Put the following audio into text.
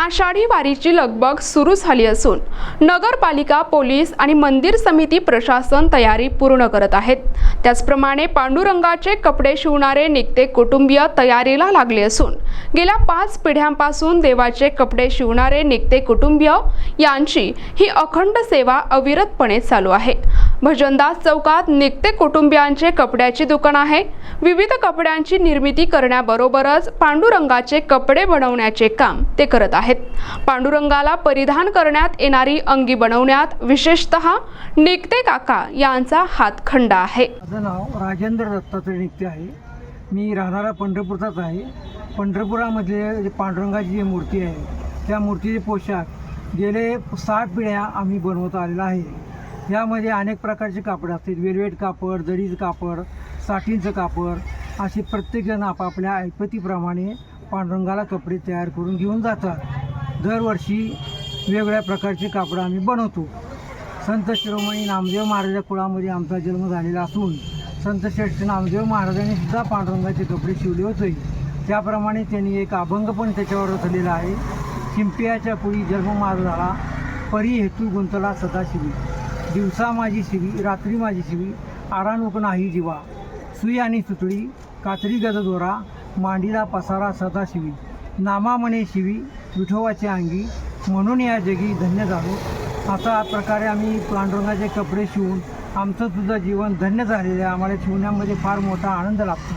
आषाढी वारीची लगबग सुरू झाली असून नगरपालिका, पोलीस आणि मंदिर समिती प्रशासन तयारी पूर्ण करत आहेत। त्याचप्रमाणे पांडुरंगाचे कपडे शिवणारे निकते कुटुंबीय तयारीला लागले असून गेल्या 5 पिढ्यांपासून देवाचे कपडे शिवणारे निकते कुटुंबीय यांची ही अखंड सेवा अविरतपणे चालू आहे। भजनदास चौकात निकते कुटुंबियांचे कपड्याची दुकान आहे। विविध कपड्यांची निर्मिती करण्याबरोबरच पांडुरंगाचे कपडे बनवण्याचे काम ते करत आहेत। पांडुरंगाला परिधान करण्यात येणारी अंगी बनवण्यात विशेषतः निकते काका यांचा हातखंडा आहे। माझं नाव राजेंद्र दत्तात्रय निकते आहे। मी राहणारा पंढरपूरचाच आहे। पंढरपुरामध्ये जे पांडुरंगाची जी मूर्ती आहे त्या मूर्तीचे पोशाख गेले 60 पिढ्या आम्ही बनवत आलेला आहे। यामध्ये अनेक प्रकारचे कापड असतात, वेलवेट कापड, जरीचं कापड, साठींचं कापड, असे प्रत्येकजण आपापल्या ऐपतीप्रमाणे पांडुरंगाला कपडे तयार करून घेऊन जातात। दरवर्षी वेगवेगळ्या प्रकारचे कापड आम्ही बनवतो। संत शिरोमणी नामदेव महाराजा कुळामध्ये आमचा जन्म झालेला असून संत श्रेष्ठ नामदेव महाराजांनी सुद्धा पांडुरंगाचे कपडे शिवले होते। त्याप्रमाणे त्यांनी एक अभंग पण त्याच्यावर रचलेला आहे। शिंपियाच्या पुढी जन्म माझा झाला, परी हेतू गुंतला सदाशिवी, दिवसा माझी शिवी, रात्री माझी शिवी, आरानुक नाही जीवा, सुई आणि सुतळी, कातरी गज दोरा, मांडीला पसारा सदाशिवी, नामा म्हणे शिवी, विठोबाच्या अंगी, म्हणून या जगी धन्य झालो। अशा प्रकारे आम्ही पांडुरंगाचे कपडे शिवून आमचं तुझं जीवन धन्य झालेलं आहे। आम्हाला शिवण्यामध्ये फार मोठा आनंद लाभतो।